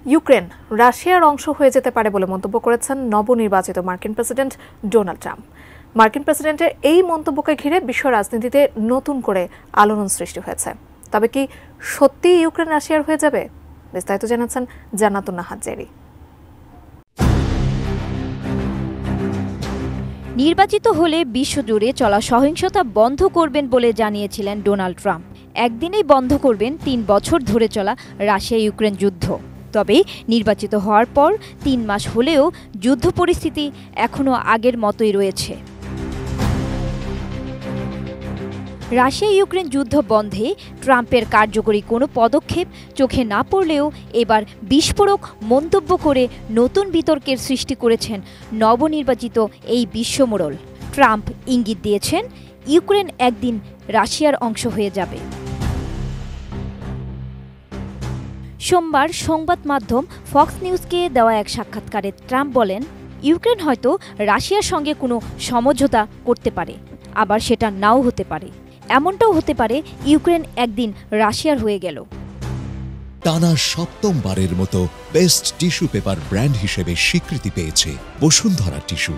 Ukraine রাশিয়ার অংশ হয়ে যেতে পারে বলে মন্তব্য করেছেন নবনির্বাচিত মার্কিন প্রেসিডেন্ট ডোনাল্ড ট্রাম্প। মার্কিন প্রেসিডেন্টের এই মন্তব্যকে ঘিরে বিশ্ব রাজনীতিতে নতুন করে আলোড়ন সৃষ্টি হয়েছে। তবে কি সত্যি ইউক্রেন রাশিয়ার হয়ে যাবে? বিস্তারিত জানাচ্ছেন জান্নাতুন নাহার জেরি। নির্বাচিত হলে বিশ্বজুড়ে চলা সহিংসতা বন্ধ করবেন বলে জানিয়েছিলেন ডোনাল্ড ট্রাম্প। একদিনেই বন্ধ করবেন ৩ বছর ধরে চলা রাশিয়া ইউক্রেন যুদ্ধ। তবে নির্বাচিত হওয়ার পর ৩ মাস হলেও যুদ্ধ পরিস্থিতি এখনও আগের মতোই রয়েছে। রাশিয়া ইউক্রেন যুদ্ধ বন্ধে ট্রাম্পের কার্যকরী কোনো পদক্ষেপ চোখে না পড়লেও এবার বিস্ফোরক মন্তব্য করে নতুন বিতর্কের সৃষ্টি করেছেন নবনির্বাচিত এই বিশ্বমোড়ল। ট্রাম্প ইঙ্গিত দিয়েছেন ইউক্রেন একদিন রাশিয়ার অংশ হয়ে যাবে। সোমবার সংবাদ মাধ্যম ফক্স নিউজকে দেওয়া এক সাক্ষাৎকারে ট্রাম্প বলেন, ইউক্রেন হয়তো রাশিয়ার সঙ্গে কোনো সমঝোতা করতে পারে, আবার সেটা নাও হতে পারে। এমনটাও হতে পারে ইউক্রেন একদিন রাশিয়ার হয়ে গেল। টানা ৭ম-বারের মতো বেস্ট টিস্যু পেপার ব্র্যান্ড হিসেবে স্বীকৃতি পেয়েছে বসুন্ধরা টিস্যু।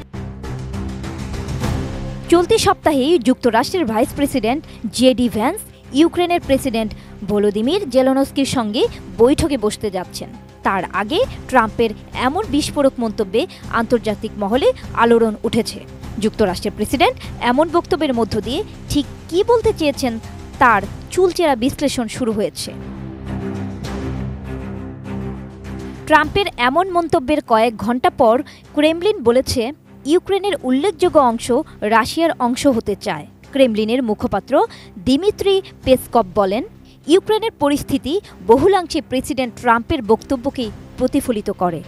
চলতি সপ্তাহেই যুক্তরাষ্ট্রের ভাইস প্রেসিডেন্ট জেডি ভ্যান্স ইউক্রেনের প্রেসিডেন্ট ভলোদিমির জেলেনস্কির সঙ্গে বৈঠকে বসতে যাচ্ছেন। তার আগে ট্রাম্পের এমন বিস্ফোরক মন্তব্যে আন্তর্জাতিক মহলে আলোড়ন উঠেছে। যুক্তরাষ্ট্রের প্রেসিডেন্ট এমন বক্তব্যের মধ্য দিয়ে ঠিক কী বলতে চেয়েছেন তার চুলচেরা বিশ্লেষণ শুরু হয়েছে। ট্রাম্পের এমন মন্তব্যের কয়েক ঘণ্টা পর ক্রেমলিন বলেছে ইউক্রেনের উল্লেখযোগ্য অংশ রাশিয়ার অংশ হতে চায়। ক্রেমলিনের মুখপাত্র দিমিত্রি পেসকভ বলেন, ইউক্রেনের পরিস্থিতি বহুলাংশে প্রেসিডেন্ট ট্রাম্পের বক্তব্যকেই প্রতিফলিত করে।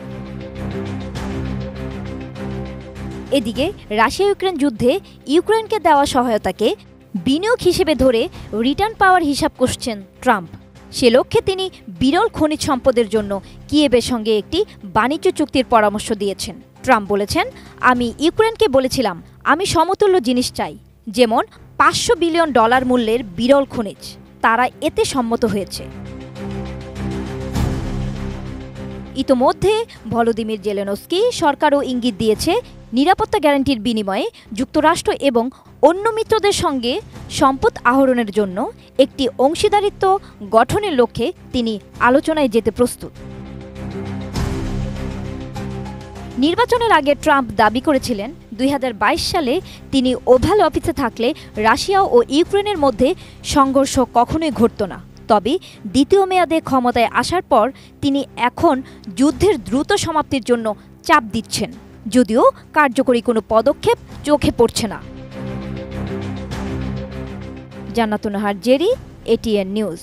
এদিকে রাশিয়া ইউক্রেন যুদ্ধে ইউক্রেনকে দেওয়া সহায়তাকে বিনিয়োগ হিসেবে ধরে রিটার্ন পাওয়ার হিসাব করছেন ট্রাম্প। সে লক্ষ্যে তিনি বিরল খনিজ সম্পদের জন্য কিয়েভের সঙ্গে একটি বাণিজ্য চুক্তির পরামর্শ দিয়েছেন। ট্রাম্প বলেছেন, আমি ইউক্রেনকে বলেছিলাম আমি সমতুল্য জিনিস চাই, যেমন $500 বিলিয়ন মূল্যের বিরল খনিজ। তারা এতে সম্মত হয়েছে। ইতোমধ্যে ভলোদিমির জেলেনস্কি সরকারও ইঙ্গিত দিয়েছে নিরাপত্তা গ্যারান্টির বিনিময়ে যুক্তরাষ্ট্র এবং অন্য মিত্রদের সঙ্গে সম্পদ আহরণের জন্য একটি অংশীদারিত্ব গঠনের লক্ষ্যে তিনি আলোচনায় যেতে প্রস্তুত। নির্বাচনের আগে ট্রাম্প দাবি করেছিলেন 2022 সালে তিনি ওভাল অফিসে থাকলে রাশিয়া ও ইউক্রেনের মধ্যে সংঘর্ষ কখনোই ঘটত না। তবে দ্বিতীয় মেয়াদে ক্ষমতায় আসার পর তিনি এখন যুদ্ধের দ্রুত সমাপ্তির জন্য চাপ দিচ্ছেন, যদিও কার্যকরী কোনো পদক্ষেপ চোখে পড়ছে না। জান্নাতুন নাহার জেরি, ATN নিউজ।